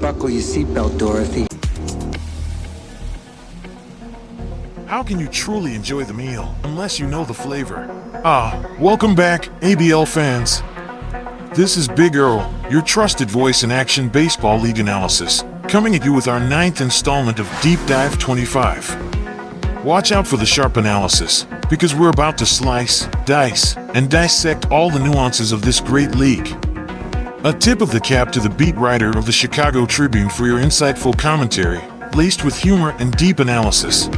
Buckle your seatbelt, Dorothy. How can you truly enjoy the meal unless you know the flavor? Welcome back, ABL fans. This is Big Earl, your trusted voice in Action Baseball League analysis, coming at you with our 9th installment of Deep Dive 25. Watch out for the sharp analysis, because we're about to slice, dice, and dissect all the nuances of this great league. A tip of the cap to the beat writer of the Chicago Tribune for your insightful commentary, laced with humor and deep analysis.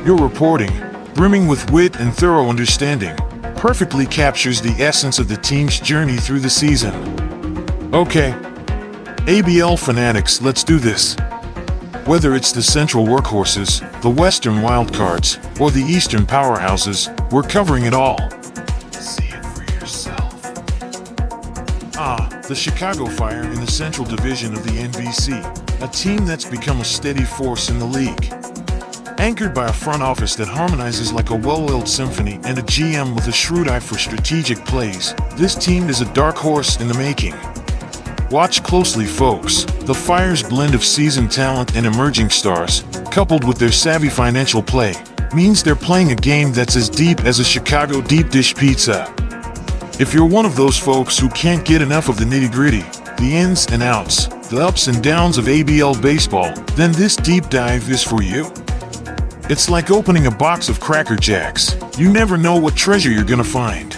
Your reporting, brimming with wit and thorough understanding, perfectly captures the essence of the team's journey through the season. Okay, ABL fanatics, let's do this. Whether it's the Central workhorses, the Western wildcards, or the Eastern powerhouses, we're covering it all. See it for yourself. The Chicago Fire in the Central Division of the NBC, a team that's become a steady force in the league. Anchored by a front office that harmonizes like a well-oiled symphony and a GM with a shrewd eye for strategic plays, this team is a dark horse in the making. Watch closely, folks. The Fire's blend of seasoned talent and emerging stars, coupled with their savvy financial play, means they're playing a game that's as deep as a Chicago deep dish pizza. If you're one of those folks who can't get enough of the nitty-gritty, the ins and outs, the ups and downs of ABL baseball, then this deep dive is for you. It's like opening a box of Cracker Jacks. You never know what treasure you're gonna find.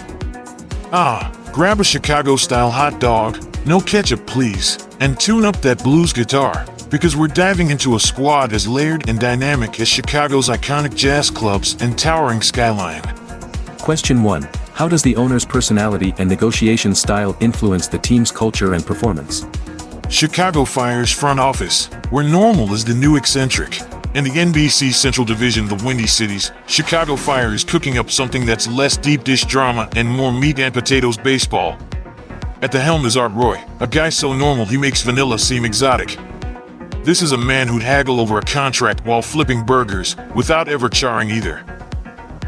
Grab a Chicago-style hot dog, no ketchup please, and tune up that blues guitar, because we're diving into a squad as layered and dynamic as Chicago's iconic jazz clubs and towering skyline. Question 1. How does the owner's personality and negotiation style influence the team's culture and performance? Chicago Fire's front office, where normal is the new eccentric. In the NBC Central Division, the Windy Cities, Chicago Fire is cooking up something that's less deep dish drama and more meat and potatoes baseball. At the helm is Art Roy, a guy so normal he makes vanilla seem exotic. This is a man who'd haggle over a contract while flipping burgers, without ever charring either.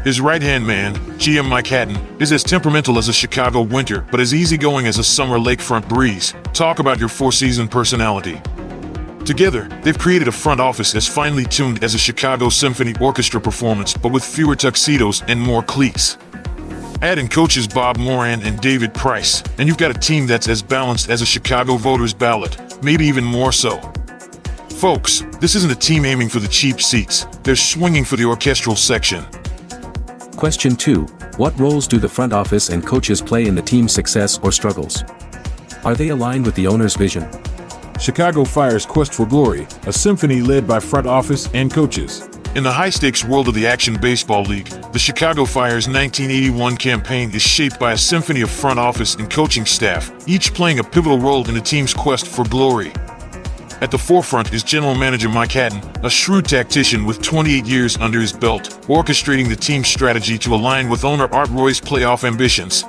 His right-hand man, GM Mike Hatton, is as temperamental as a Chicago winter, but as easygoing as a summer lakefront breeze. Talk about your four-season personality. Together, they've created a front office as finely tuned as a Chicago Symphony Orchestra performance, but with fewer tuxedos and more cliques. Add in coaches Bob Moran and David Price, and you've got a team that's as balanced as a Chicago voters' ballot, maybe even more so. Folks, this isn't a team aiming for the cheap seats, they're swinging for the orchestral section. Question 2. What roles do the front office and coaches play in the team's success or struggles? Are they aligned with the owner's vision? Chicago Fire's quest for glory, a symphony led by front office and coaches. In the high-stakes world of the Action Baseball League, the Chicago Fire's 1981 campaign is shaped by a symphony of front office and coaching staff, each playing a pivotal role in the team's quest for glory. At the forefront is General Manager Mike Hatton, a shrewd tactician with 28 years under his belt, orchestrating the team's strategy to align with owner Art Roy's playoff ambitions.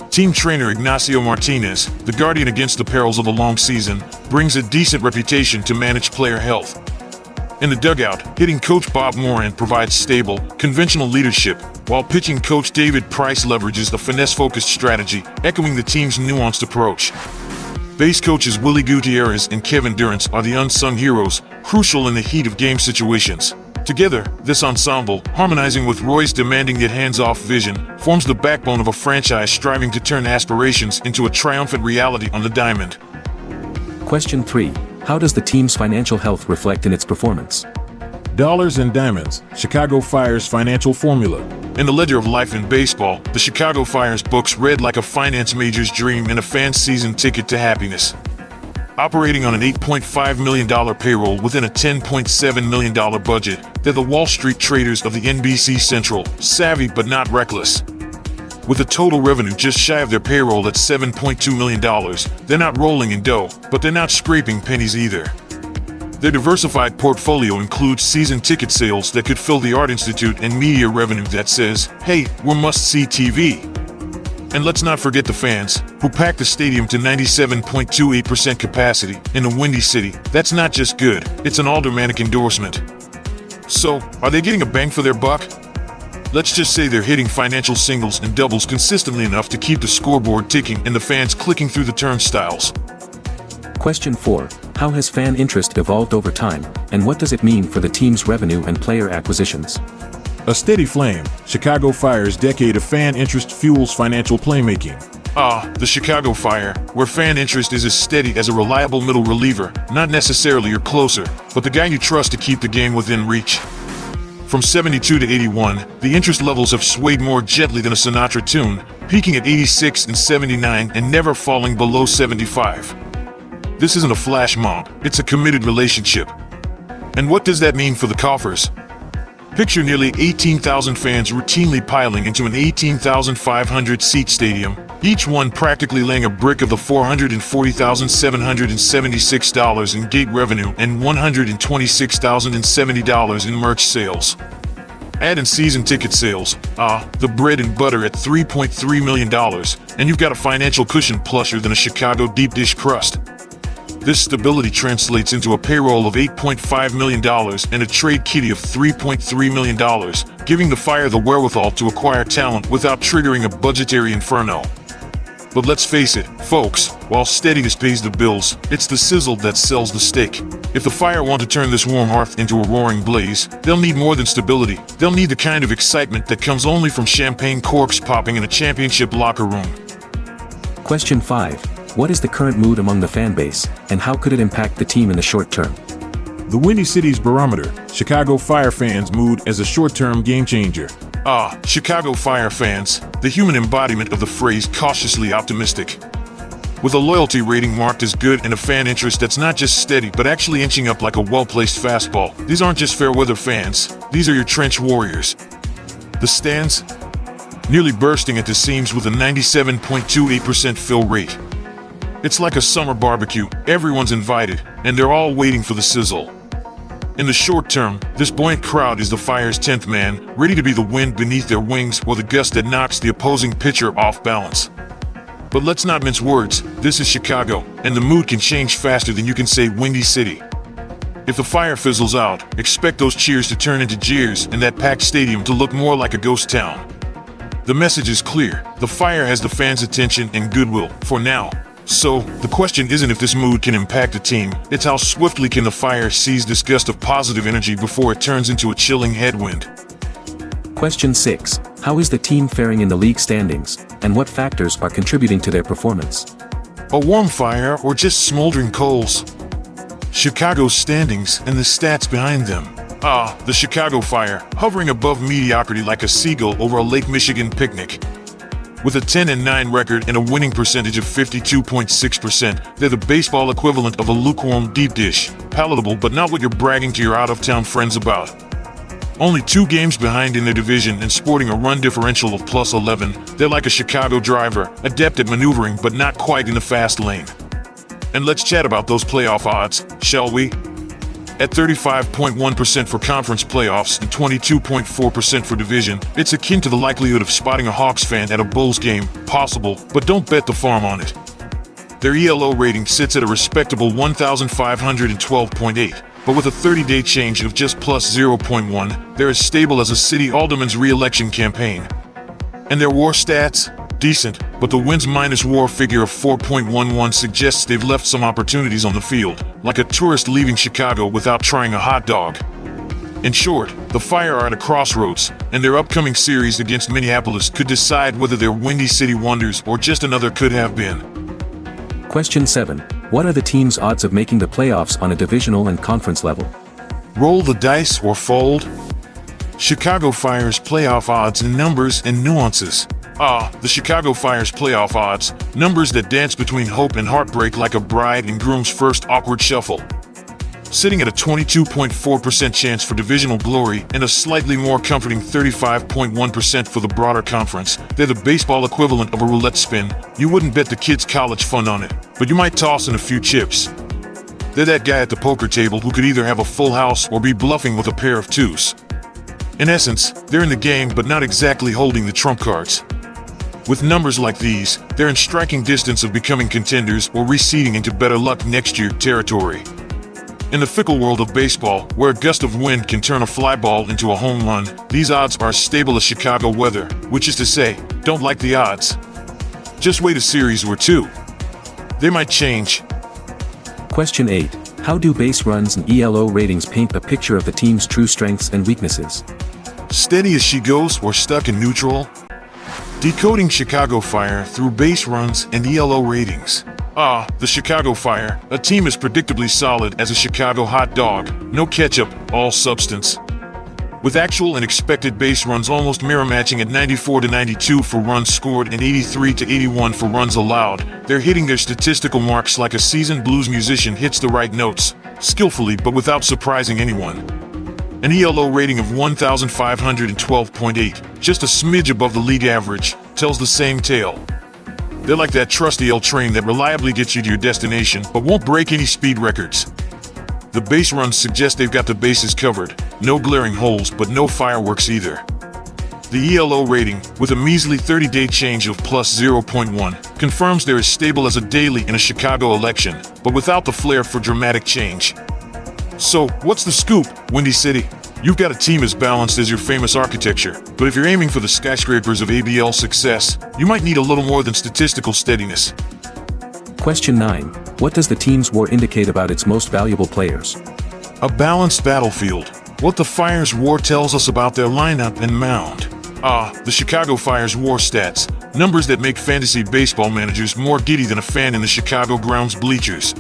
Team trainer Ignacio Martinez, the guardian against the perils of a long season, brings a decent reputation to manage player health. In the dugout, hitting coach Bob Moran provides stable, conventional leadership, while pitching coach David Price leverages the finesse-focused strategy, echoing the team's nuanced approach. Base coaches Willie Gutierrez and Kevin Durrance are the unsung heroes, crucial in the heat of game situations. Together, this ensemble, harmonizing with Roy's demanding yet hands-off vision, forms the backbone of a franchise striving to turn aspirations into a triumphant reality on the diamond. Question 3. How does the team's financial health reflect in its performance? Dollars and diamonds, Chicago Fire's financial formula. In the ledger of life in baseball, the Chicago Fire's books read like a finance major's dream and a fan's season ticket to happiness. Operating on an $8.5 million payroll within a $10.7 million budget, they're the Wall Street traders of the NBC Central, savvy but not reckless. With a total revenue just shy of their payroll at $7.2 million, they're not rolling in dough, but they're not scraping pennies either. Their diversified portfolio includes season ticket sales that could fill the Art Institute and media revenue that says, hey, we're must-see TV. And let's not forget the fans, who packed the stadium to 97.28% capacity in the Windy City. That's not just good, it's an aldermanic endorsement. So, are they getting a bang for their buck? Let's just say they're hitting financial singles and doubles consistently enough to keep the scoreboard ticking and the fans clicking through the turnstiles. Question 4. How has fan interest evolved over time, and what does it mean for the team's revenue and player acquisitions? A steady flame, Chicago Fire's decade of fan interest fuels financial playmaking. The Chicago Fire, where fan interest is as steady as a reliable middle reliever, not necessarily your closer, but the guy you trust to keep the game within reach. From 72 to 81, the interest levels have swayed more gently than a Sinatra tune, peaking at 86 and 79 and never falling below 75. This isn't a flash mob, it's a committed relationship. And what does that mean for the coffers? Picture nearly 18,000 fans routinely piling into an 18,500-seat stadium, each one practically laying a brick of the $440,776 in gate revenue and $126,070 in merch sales. Add in season ticket sales, the bread and butter at $3.3 million, and you've got a financial cushion plusher than a Chicago deep dish crust. This stability translates into a payroll of $8.5 million and a trade kitty of $3.3 million, giving the Fire the wherewithal to acquire talent without triggering a budgetary inferno. But let's face it, folks, while steadiness pays the bills, it's the sizzle that sells the steak. If the Fire want to turn this warm hearth into a roaring blaze, they'll need more than stability. They'll need the kind of excitement that comes only from champagne corks popping in a championship locker room. Question 5. What is the current mood among the fan base, and how could it impact the team in the short term? The Windy City's barometer, Chicago Fire fans' mood as a short-term game changer. Chicago Fire fans, the human embodiment of the phrase cautiously optimistic. With a loyalty rating marked as good and a fan interest that's not just steady but actually inching up like a well-placed fastball, these aren't just fair-weather fans, these are your trench warriors. The stands? Nearly bursting at the seams with a 97.28% fill rate. It's like a summer barbecue, everyone's invited, and they're all waiting for the sizzle. In the short term, this buoyant crowd is the Fire's 10th man, ready to be the wind beneath their wings or the gust that knocks the opposing pitcher off balance. But let's not mince words, this is Chicago, and the mood can change faster than you can say Windy City. If the Fire fizzles out, expect those cheers to turn into jeers and that packed stadium to look more like a ghost town. The message is clear, the Fire has the fans' attention and goodwill, for now. So, the question isn't if this mood can impact a team, it's how swiftly can the Fire seize this gust of positive energy before it turns into a chilling headwind. Question 6. How is the team faring in the league standings, and what factors are contributing to their performance? A warm fire or just smoldering coals? Chicago's standings and the stats behind them. The Chicago Fire, hovering above mediocrity like a seagull over a Lake Michigan picnic. With a 10-9 record and a winning percentage of 52.6%, they're the baseball equivalent of a lukewarm deep dish, palatable but not what you're bragging to your out-of-town friends about. Only 2 games behind in their division and sporting a run differential of plus 11, they're like a Chicago driver, adept at maneuvering but not quite in the fast lane. And let's chat about those playoff odds, shall we? At 35.1% for conference playoffs and 22.4% for division, it's akin to the likelihood of spotting a Hawks fan at a Bulls game, possible, but don't bet the farm on it. Their ELO rating sits at a respectable 1,512.8, but with a 30-day change of just plus 0.1, they're as stable as a city alderman's re-election campaign. And their WAR stats? Decent, but the wins minus WAR figure of 4.11 suggests they've left some opportunities on the field, like a tourist leaving Chicago without trying a hot dog. In short, the Fire are at a crossroads, and their upcoming series against Minneapolis could decide whether they're Windy City wonders or just another could have been. Question 7. What are the team's odds of making the playoffs on a divisional and conference level? Roll the dice or fold? Chicago Fire's playoff odds in numbers and nuances. The Chicago Fire's playoff odds, numbers that dance between hope and heartbreak like a bride and groom's first awkward shuffle. Sitting at a 22.4% chance for divisional glory and a slightly more comforting 35.1% for the broader conference, they're the baseball equivalent of a roulette spin. You wouldn't bet the kids' college fund on it, but you might toss in a few chips. They're that guy at the poker table who could either have a full house or be bluffing with a pair of 2s. In essence, they're in the game but not exactly holding the trump cards. With numbers like these, they're in striking distance of becoming contenders or reseeding into better luck next year territory. In the fickle world of baseball, where a gust of wind can turn a fly ball into a home run, these odds are as stable as Chicago weather, which is to say, don't like the odds. Just wait a series or 2. They might change. Question 8. How do base runs and ELO ratings paint a picture of the team's true strengths and weaknesses? Steady as she goes or stuck in neutral? Decoding Chicago Fire through base runs and ELO ratings. The Chicago Fire, a team as predictably solid as a Chicago hot dog, no ketchup, all substance. With actual and expected base runs almost mirror matching at 94-92 for runs scored and 83-81 for runs allowed, they're hitting their statistical marks like a seasoned blues musician hits the right notes, skillfully but without surprising anyone. An ELO rating of 1,512.8, just a smidge above the league average, tells the same tale. They're like that trusty L train that reliably gets you to your destination but won't break any speed records. The base runs suggest they've got the bases covered, no glaring holes but no fireworks either. The ELO rating, with a measly 30-day change of plus 0.1, confirms they're as stable as a daily in a Chicago election, but without the flair for dramatic change. So, what's the scoop, Windy City? You've got a team as balanced as your famous architecture, but if you're aiming for the skyscrapers of ABL success, you might need a little more than statistical steadiness. Question 9. What does the team's WAR indicate about its most valuable players? A balanced battlefield. What the Fire's WAR tells us about their lineup and mound. The Chicago Fire's WAR stats, numbers that make fantasy baseball managers more giddy than a fan in the Chicago grounds bleachers.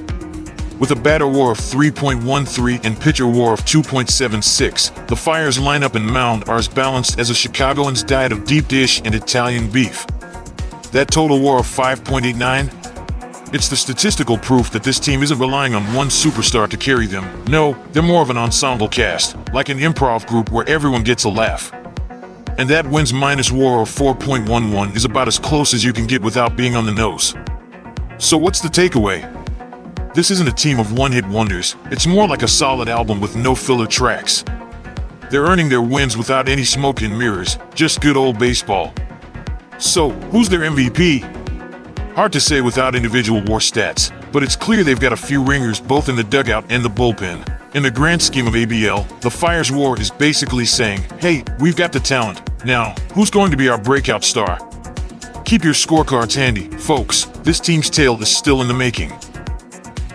With a batter WAR of 3.13 and pitcher WAR of 2.76, the Fire's lineup and mound are as balanced as a Chicagoan's diet of deep dish and Italian beef. That total WAR of 5.89? It's the statistical proof that this team isn't relying on one superstar to carry them. No, they're more of an ensemble cast, like an improv group where everyone gets a laugh. And that wins minus WAR of 4.11 is about as close as you can get without being on the nose. So what's the takeaway? This isn't a team of one-hit wonders, it's more like a solid album with no filler tracks. They're earning their wins without any smoke and mirrors, just good old baseball. So, who's their MVP? Hard to say without individual WAR stats, but it's clear they've got a few ringers both in the dugout and the bullpen. In the grand scheme of ABL, the Fire's WAR is basically saying, hey, we've got the talent. Now, who's going to be our breakout star? Keep your scorecards handy, folks. This team's tale is still in the making.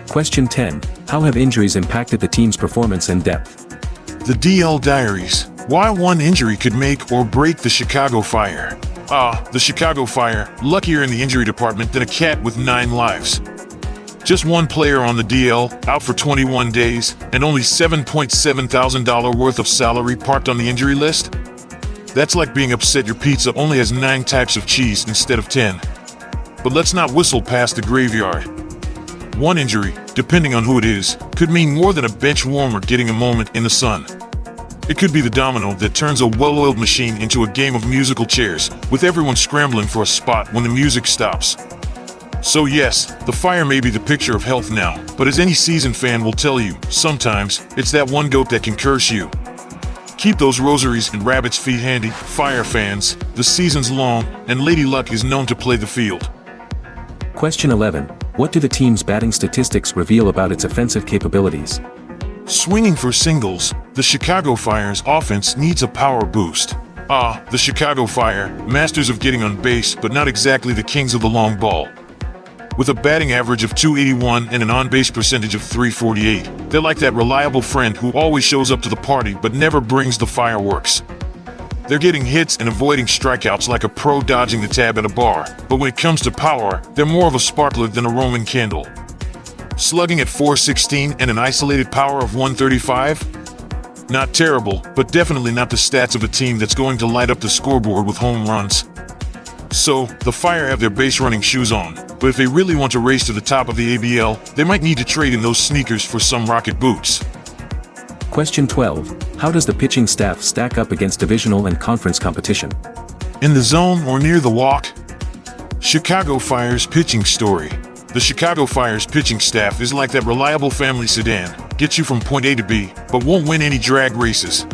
Question 10. How have injuries impacted the team's performance and depth? The DL Diaries. Why one injury could make or break the Chicago Fire. The Chicago Fire, luckier in the injury department than a cat with 9 lives. Just one player on the DL, out for 21 days, and only $7.7 thousand worth of salary parked on the injury list? That's like being upset your pizza only has 9 types of cheese instead of 10. But let's not whistle past the graveyard. One injury, depending on who it is, could mean more than a bench warmer getting a moment in the sun. It could be the domino that turns a well-oiled machine into a game of musical chairs, with everyone scrambling for a spot when the music stops. So yes, the Fire may be the picture of health now, but as any seasoned fan will tell you, sometimes, it's that one goat that can curse you. Keep those rosaries and rabbit's feet handy, Fire fans. The season's long, and Lady Luck is known to play the field. Question 11. What do the team's batting statistics reveal about its offensive capabilities? Swinging for singles, the Chicago Fire's offense needs a power boost. The Chicago Fire, masters of getting on base but not exactly the kings of the long ball. With a batting average of .281 and an on-base percentage of .348, they're like that reliable friend who always shows up to the party but never brings the fireworks. They're getting hits and avoiding strikeouts like a pro dodging the tab at a bar, but when it comes to power, they're more of a sparkler than a Roman candle. Slugging at .416 and an isolated power of .135? Not terrible, but definitely not the stats of a team that's going to light up the scoreboard with home runs. So, the Fire have their base-running shoes on, but if they really want to race to the top of the ABL, they might need to trade in those sneakers for some rocket boots. Question 12. How does the pitching staff stack up against divisional and conference competition? In the zone or near the walk? Chicago Fire's pitching story. The Chicago Fire's pitching staff is like that reliable family sedan, gets you from point A to B, but won't win any drag races.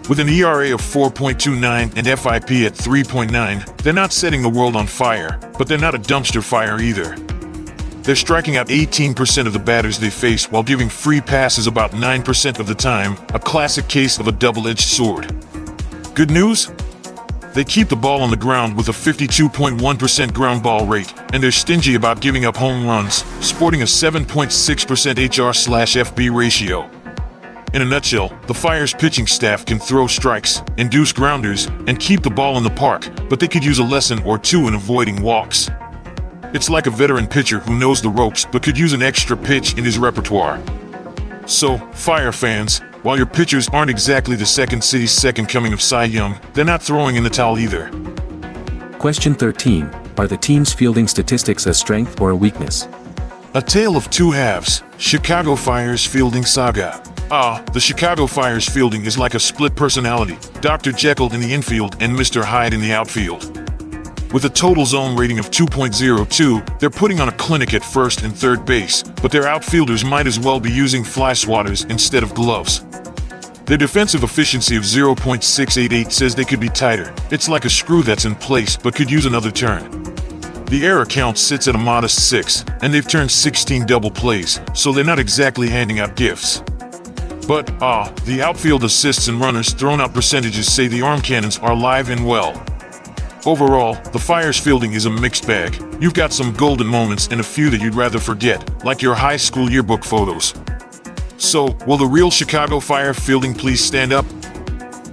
With an ERA of 4.29 and FIP at 3.9, they're not setting the world on fire, but they're not a dumpster fire either. They're striking out 18% of the batters they face while giving free passes about 9% of the time, a classic case of a double-edged sword. Good news? They keep the ball on the ground with a 52.1% ground ball rate, and they're stingy about giving up home runs, sporting a 7.6% HR/FB ratio. In a nutshell, the Fire's pitching staff can throw strikes, induce grounders, and keep the ball in the park, but they could use a lesson or two in avoiding walks. It's like a veteran pitcher who knows the ropes but could use an extra pitch in his repertoire. So, Fire fans, while your pitchers aren't exactly the second city's second coming of Cy Young, they're not throwing in the towel either. Question 13. Are the team's fielding statistics a strength or a weakness? A tale of two halves. Chicago Fire's fielding saga. The Chicago Fire's fielding is like a split personality, Dr. Jekyll in the infield and Mr. Hyde in the outfield. With a total zone rating of 2.02, they're putting on a clinic at first and third base, but their outfielders might as well be using fly swatters instead of gloves. Their defensive efficiency of 0.688 says they could be tighter. It's like a screw that's in place but could use another turn. The error count sits at a modest 6, and they've turned 16 double plays, so they're not exactly handing out gifts. But, the outfield assists and runners thrown out percentages say the arm cannons are alive and well. Overall, the Fire's fielding is a mixed bag. You've got some golden moments and a few that you'd rather forget, like your high school yearbook photos. So, will the real Chicago Fire fielding please stand up?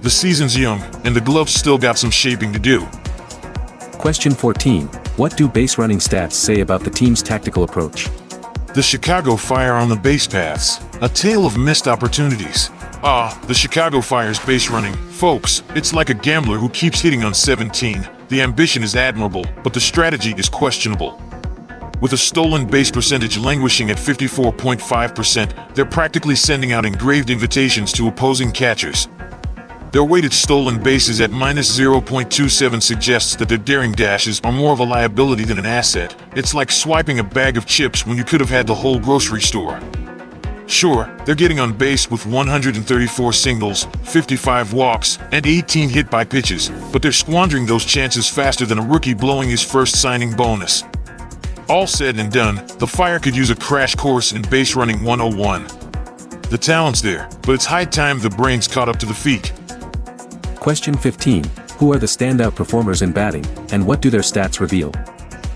The season's young, and the gloves still got some shaping to do. Question 14. What do base running stats say about the team's tactical approach? The Chicago Fire on the base paths. A tale of missed opportunities. The Chicago Fire's base running. Folks, it's like a gambler who keeps hitting on 17. The ambition is admirable, but the strategy is questionable. With a stolen base percentage languishing at 54.5%, they're practically sending out engraved invitations to opposing catchers. Their weighted stolen bases at -0.27 suggests that their daring dashes are more of a liability than an asset. It's like swiping a bag of chips when you could have had the whole grocery store. Sure, they're getting on base with 134 singles, 55 walks, and 18 hit by pitches, but they're squandering those chances faster than a rookie blowing his first signing bonus. All said and done, the Fire could use a crash course in base running 101. The talent's there, but it's high time the brains caught up to the feet. Question 15. Who are the standout performers in batting, and what do their stats reveal?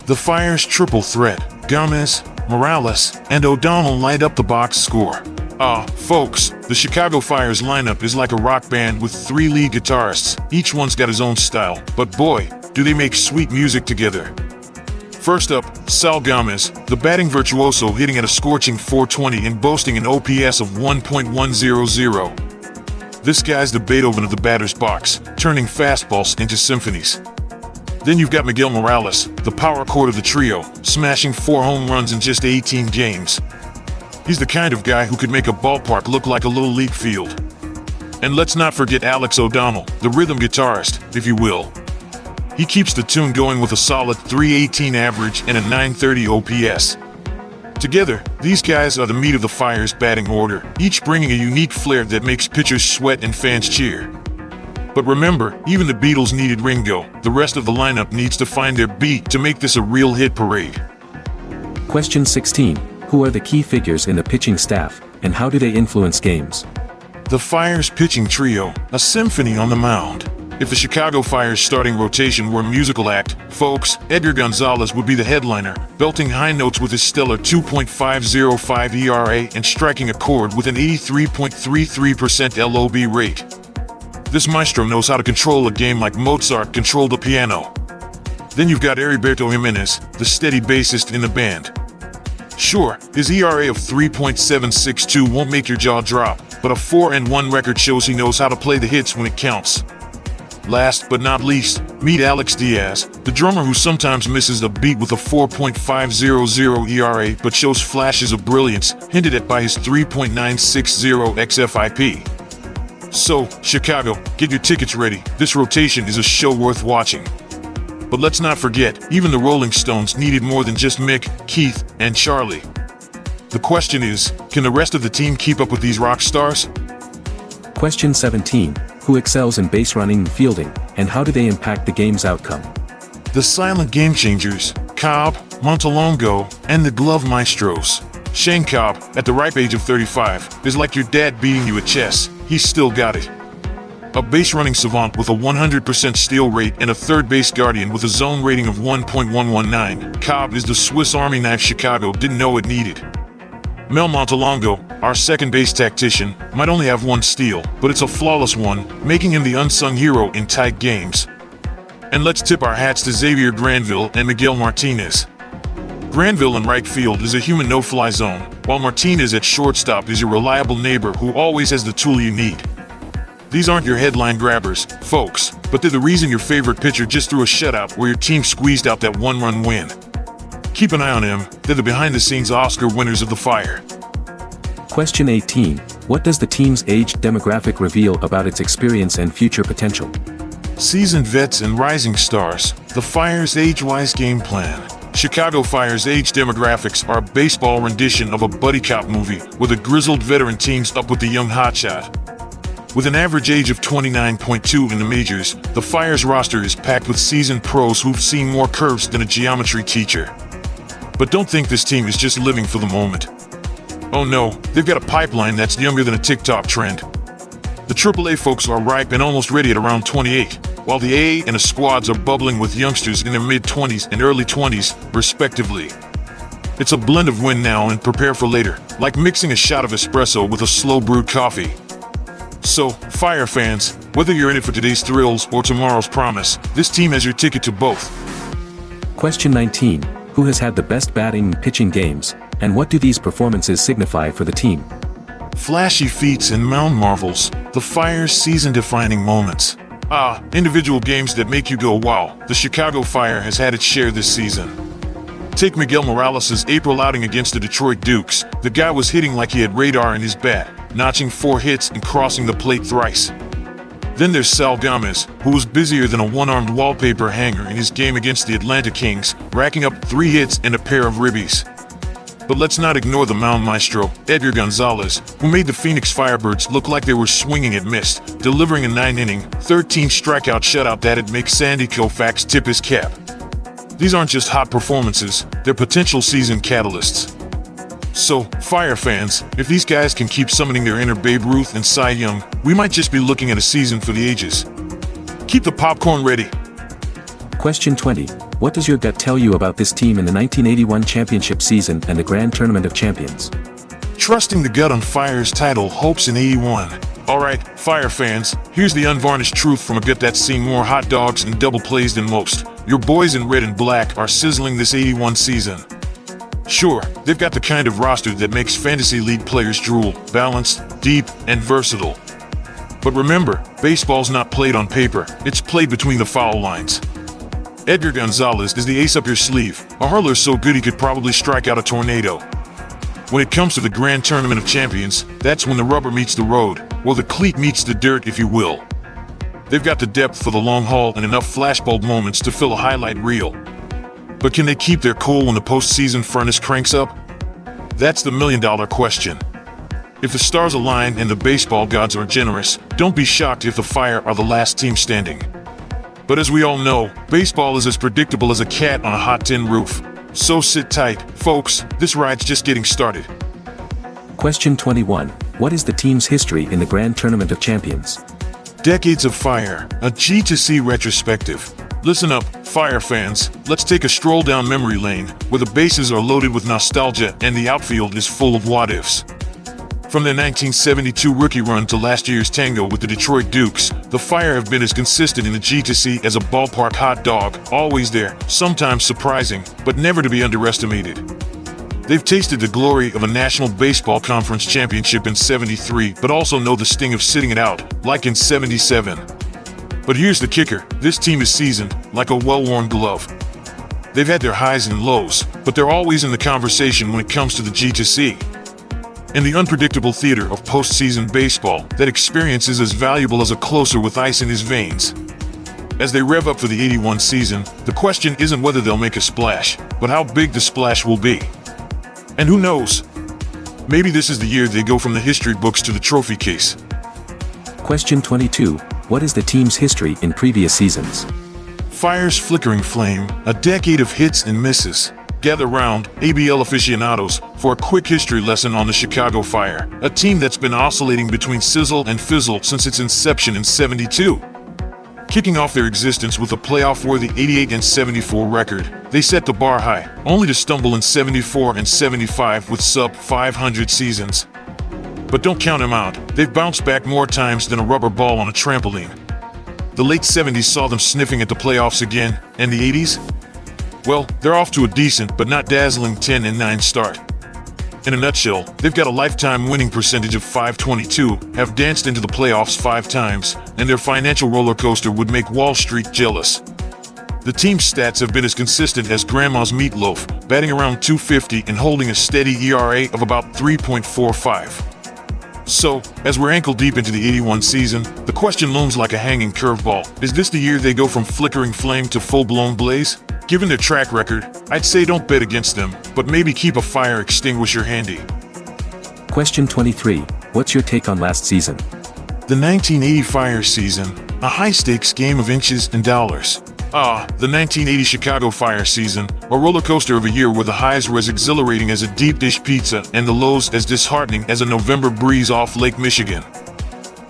The Fire's triple threat, Gomez, Morales, and O'Donnell light up the box score. Folks, the Chicago Fire's lineup is like a rock band with 3 lead guitarists. Each one's got his own style, but boy, do they make sweet music together. First up, Sal Gomez, the batting virtuoso, hitting at a scorching .420 and boasting an OPS of 1.100. This guy's the Beethoven of the batter's box, turning fastballs into symphonies. Then you've got Miguel Morales, the power chord of the trio, smashing 4 home runs in just 18 games. He's the kind of guy who could make a ballpark look like a little league field. And let's not forget Alex O'Donnell, the rhythm guitarist, if you will. He keeps the tune going with a solid .318 average and a .930 OPS. Together, these guys are the meat of the Fire's batting order, each bringing a unique flair that makes pitchers sweat and fans cheer. But remember, even the Beatles needed Ringo. The rest of the lineup needs to find their beat to make this a real hit parade. Question 16. Who are the key figures in the pitching staff, and how do they influence games? The Fire's pitching trio, a symphony on the mound. If the Chicago Fire's starting rotation were a musical act, folks, Edgar Gonzalez would be the headliner, belting high notes with his stellar 2.505 ERA and striking a chord with an 83.33% LOB rate. This maestro knows how to control a game like Mozart controlled a piano. Then you've got Heriberto Jimenez, the steady bassist in the band. Sure, his ERA of 3.762 won't make your jaw drop, but a 4-1 record shows he knows how to play the hits when it counts. Last but not least, meet Alex Diaz, the drummer who sometimes misses a beat with a 4.500 ERA but shows flashes of brilliance, hinted at by his 3.960 xFIP. So, Chicago, get your tickets ready. This rotation is a show worth watching. But let's not forget, even the Rolling Stones needed more than just Mick, Keith, and Charlie. The question is, can the rest of the team keep up with these rock stars? Question 17. Who excels in base running and fielding, and how do they impact the game's outcome? The silent game changers, Cobb, Montalongo, and the glove maestros. Shane Cobb, at the ripe age of 35, is like your dad beating you at chess. He's still got it. a base running savant with a 100% steal rate and a third base guardian with a zone rating of 1.119. Cobb is the Swiss Army knife Chicago didn't know it needed. Mel Montalongo, our second base tactician, might only have one steal, but it's a flawless one, making him the unsung hero in tight games. And let's tip our hats to Xavier Granville and Miguel Martinez. Granville in right field is a human no-fly zone, while Martinez at shortstop is your reliable neighbor who always has the tool you need. These aren't your headline grabbers, folks, but they're the reason your favorite pitcher just threw a shutout where your team squeezed out that one-run win. Keep an eye on them, they're the behind-the-scenes Oscar winners of the Fire. Question 18. What does the team's age demographic reveal about its experience and future potential? Seasoned vets and rising stars, the Fire's age-wise game plan. Chicago Fire's age demographics are a baseball rendition of a buddy cop movie, where the grizzled veteran teams up with the young hotshot. With an average age of 29.2 in the majors, the Fire's roster is packed with seasoned pros who've seen more curves than a geometry teacher. But don't think this team is just living for the moment. Oh no, they've got a pipeline that's younger than a TikTok trend. The AAA folks are ripe and almost ready at around 28, while the A and the squads are bubbling with youngsters in their mid-20s and early 20s, respectively. It's a blend of win now and prepare for later, like mixing a shot of espresso with a slow-brewed coffee. So, Fire fans, whether you're in it for today's thrills or tomorrow's promise, this team has your ticket to both. Question 19. Who has had the best batting and pitching games, and what do these performances signify for the team? Flashy feats and mound marvels, the Fire's season-defining moments. Individual games that make you go, wow, the Chicago Fire has had its share this season. Take Miguel Morales' April outing against the Detroit Dukes. The guy was hitting like he had radar in his bat, notching 4 hits and crossing the plate thrice. Then there's Sal Gomez, who was busier than a one-armed wallpaper hanger in his game against the Atlanta Kings, racking up 3 hits and a pair of ribbies. But let's not ignore the mound maestro, Edgar Gonzalez, who made the Phoenix Firebirds look like they were swinging at mist, delivering a 9-inning, 13-strikeout shutout that'd make Sandy Koufax tip his cap. These aren't just hot performances, they're potential season catalysts. So, Fire fans, if these guys can keep summoning their inner Babe Ruth and Cy Young, we might just be looking at a season for the ages. Keep the popcorn ready. Question 20. What does your gut tell you about this team in the 1981 championship season and the Grand Tournament of Champions? Trusting the gut on Fire's title hopes in 81. Alright, Fire fans, here's the unvarnished truth from a gut that's seen more hot dogs and double plays than most. Your boys in red and black are sizzling this 81 season. Sure, they've got the kind of roster that makes fantasy league players drool, balanced, deep, and versatile. But remember, baseball's not played on paper, it's played between the foul lines. Edgar Gonzalez is the ace up your sleeve, a hurler so good he could probably strike out a tornado. When it comes to the Grand Tournament of Champions, that's when the rubber meets the road, or the cleat meets the dirt, if you will. They've got the depth for the long haul and enough flashbulb moments to fill a highlight reel. But can they keep their cool when the postseason furnace cranks up? That's the million-dollar question. If the stars align and the baseball gods are generous, don't be shocked if the Fire are the last team standing. But as we all know, baseball is as predictable as a cat on a hot tin roof. So sit tight, folks, this ride's just getting started. Question 21. What is the team's history in the Grand Tournament of Champions? Decades of Fire, a G2C retrospective. Listen up, Fire fans, let's take a stroll down memory lane, where the bases are loaded with nostalgia and the outfield is full of what-ifs. From their 1972 rookie run to last year's tango with the Detroit Dukes, the Fire have been as consistent in the G2C as a ballpark hot dog, always there, sometimes surprising, but never to be underestimated. They've tasted the glory of a National Baseball Conference championship in '73, but also know the sting of sitting it out, like in '77. But here's the kicker, this team is seasoned, like a well-worn glove. They've had their highs and lows, but they're always in the conversation when it comes to the G2C. In the unpredictable theater of postseason baseball, that experience is as valuable as a closer with ice in his veins. As they rev up for the 81 season, the question isn't whether they'll make a splash, but how big the splash will be. And who knows? Maybe this is the year they go from the history books to the trophy case. Question 22. What is the team's history in previous seasons? Fire's flickering flame, a decade of hits and misses. gather round, ABL aficionados, for a quick history lesson on the Chicago Fire, a team that's been oscillating between sizzle and fizzle since its inception in '72. Kicking off their existence with a playoff-worthy 88-74 record, they set the bar high, only to stumble in '74 and '75 with sub-500 seasons. But don't count them out, they've bounced back more times than a rubber ball on a trampoline. The late '70s saw them sniffing at the playoffs again, and the '80s? Well, they're off to a decent but not dazzling 10-9 start. In a nutshell, they've got a lifetime winning percentage of .522, have danced into the playoffs 5 times, and their financial roller coaster would make Wall Street jealous. The team's stats have been as consistent as Grandma's meatloaf, batting around .250 and holding a steady ERA of about 3.45. So, as we're ankle deep into the '81 season, the question looms like a hanging curveball. Is this the year they go from flickering flame to full-blown blaze? Given their track record, I'd say don't bet against them, but maybe keep a fire extinguisher handy. Question 23. What's your take on last season? The 1980 Fire season, a high-stakes game of inches and dollars. The 1980 Chicago Fire season, a roller coaster of a year where the highs were as exhilarating as a deep dish pizza and the lows as disheartening as a November breeze off Lake Michigan.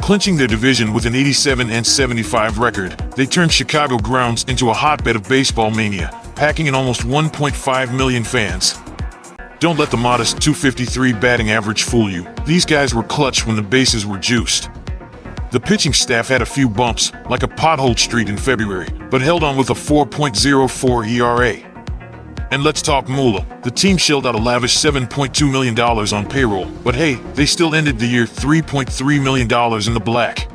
Clinching their division with an 87-75 record, they turned Chicago grounds into a hotbed of baseball mania, packing in almost 1.5 million fans. Don't let the modest .253 batting average fool you. These guys were clutch when the bases were juiced. The pitching staff had a few bumps, like a potholed street in February, but held on with a 4.04 ERA. And let's talk moolah. The team shelled out a lavish $7.2 million on payroll, but hey, they still ended the year $3.3 million in the black.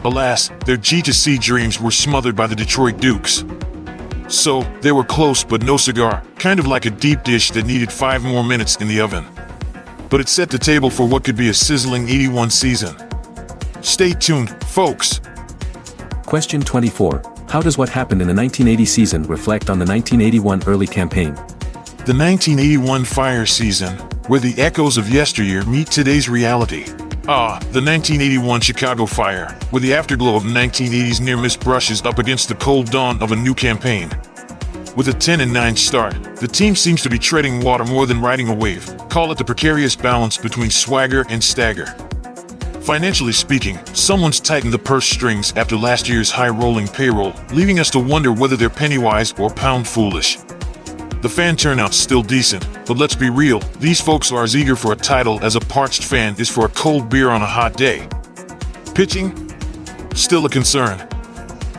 Alas, their G2C dreams were smothered by the Detroit Dukes. So, they were close but no cigar, kind of like a deep dish that needed 5 more minutes in the oven. But it set the table for what could be a sizzling '81 season. Stay tuned, folks. Question 24. How does what happened in the 1980 season reflect on the 1981 early campaign? The 1981 Fire season, where the echoes of yesteryear meet today's reality. The 1981 Chicago Fire, where the afterglow of the 1980s near-miss brushes up against the cold dawn of a new campaign. With a 10-9 start, the team seems to be treading water more than riding a wave. Call it the precarious balance between swagger and stagger. Financially speaking, someone's tightened the purse strings after last year's high-rolling payroll, leaving us to wonder whether they're penny-wise or pound-foolish. The fan turnout's still decent, but let's be real, these folks are as eager for a title as a parched fan is for a cold beer on a hot day. Pitching? Still a concern.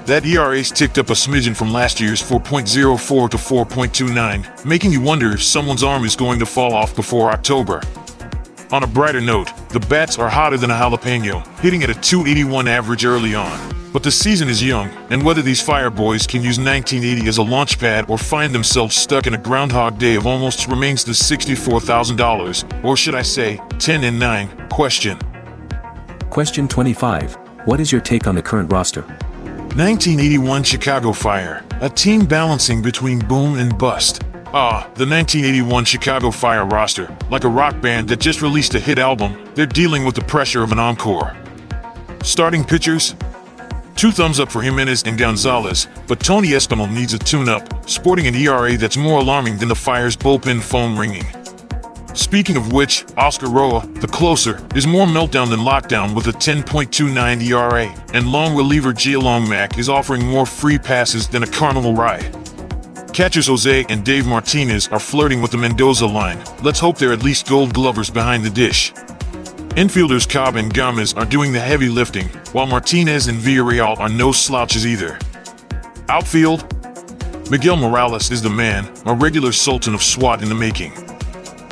That ERA's ticked up a smidgen from last year's 4.04 to 4.29, making you wonder if someone's arm is going to fall off before October. On a brighter note, the bats are hotter than a jalapeno, hitting at a .281 average early on. But the season is young, and whether these Fire boys can use 1980 as a launch pad or find themselves stuck in a Groundhog Day of almost remains the $64,000, or should I say, 10-9, question. Question 25. What is your take on the current roster? 1981 Chicago Fire, a team balancing between boom and bust. The 1981 Chicago Fire roster, like a rock band that just released a hit album, they're dealing with the pressure of an encore. Starting pitchers? 2 thumbs up for Jimenez and Gonzalez, but Tony Espinal needs a tune-up, sporting an ERA that's more alarming than the Fire's bullpen phone ringing. Speaking of which, Oscar Roa, the closer, is more meltdown than lockdown with a 10.29 ERA, and long reliever Gia-Long Mack is offering more free passes than a carnival ride. Catchers Jose and Dave Martinez are flirting with the Mendoza line. Let's hope they're at least gold glovers behind the dish. Infielders Cobb and Gomez are doing the heavy lifting, while Martinez and Villarreal are no slouches either. Outfield? Miguel Morales is the man, a regular sultan of SWAT in the making.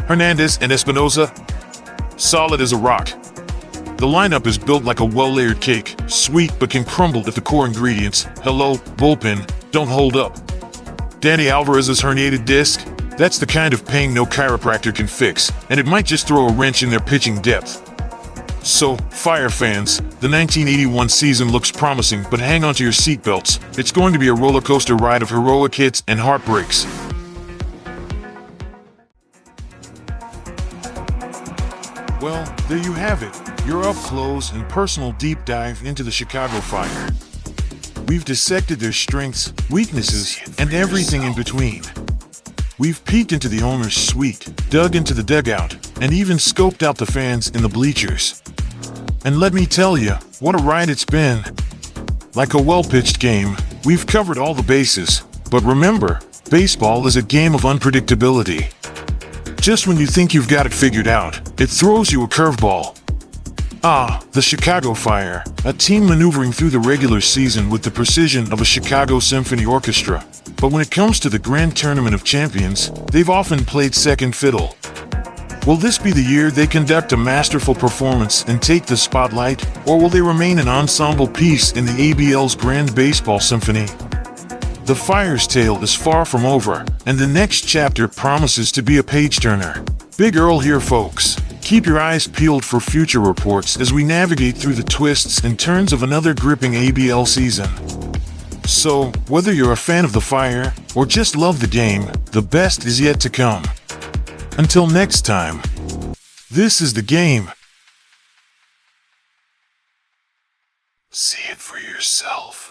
Hernandez and Espinoza? Solid as a rock. The lineup is built like a well-layered cake, sweet but can crumble if the core ingredients, bullpen, don't hold up. Danny Alvarez's herniated disc? That's the kind of pain no chiropractor can fix, and it might just throw a wrench in their pitching depth. So, Fire fans, the 1981 season looks promising, but hang on to your seatbelts. It's going to be a roller coaster ride of heroic hits and heartbreaks. Well, there you have it, your up-close and personal deep dive into the Chicago Fire. We've dissected their strengths, weaknesses, and everything in between. We've peeked into the owner's suite, dug into the dugout, and even scoped out the fans in the bleachers. And let me tell you, what a ride it's been. Like a well-pitched game, we've covered all the bases. But remember, baseball is a game of unpredictability. Just when you think you've got it figured out, it throws you a curveball. Ah, the Chicago Fire, a team maneuvering through the regular season with the precision of a Chicago Symphony Orchestra. But when it comes to the Grand Tournament of Champions, they've often played second fiddle. Will this be the year they conduct a masterful performance and take the spotlight, or will they remain an ensemble piece in the ABL's Grand Baseball Symphony? The Fire's tale is far from over, and the next chapter promises to be a page-turner. Big Earl here, folks. Keep your eyes peeled for future reports as we navigate through the twists and turns of another gripping ABL season. So, whether you're a fan of the Fire or just love the game, the best is yet to come. Until next time, this is the game. See it for yourself.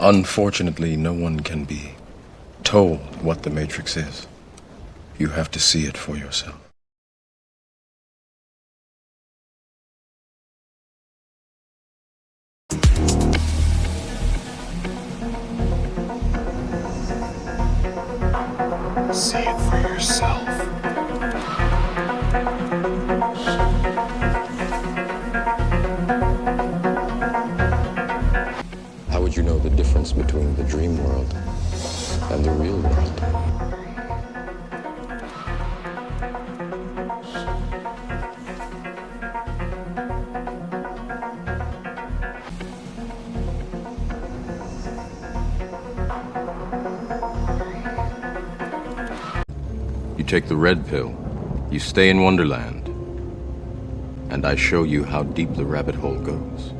Unfortunately, no one can be told what the Matrix is. You have to see it for yourself. See it for yourself. How would you know the difference between the dream world and the real world? You take the red pill, you stay in Wonderland, and I show you how deep the rabbit hole goes.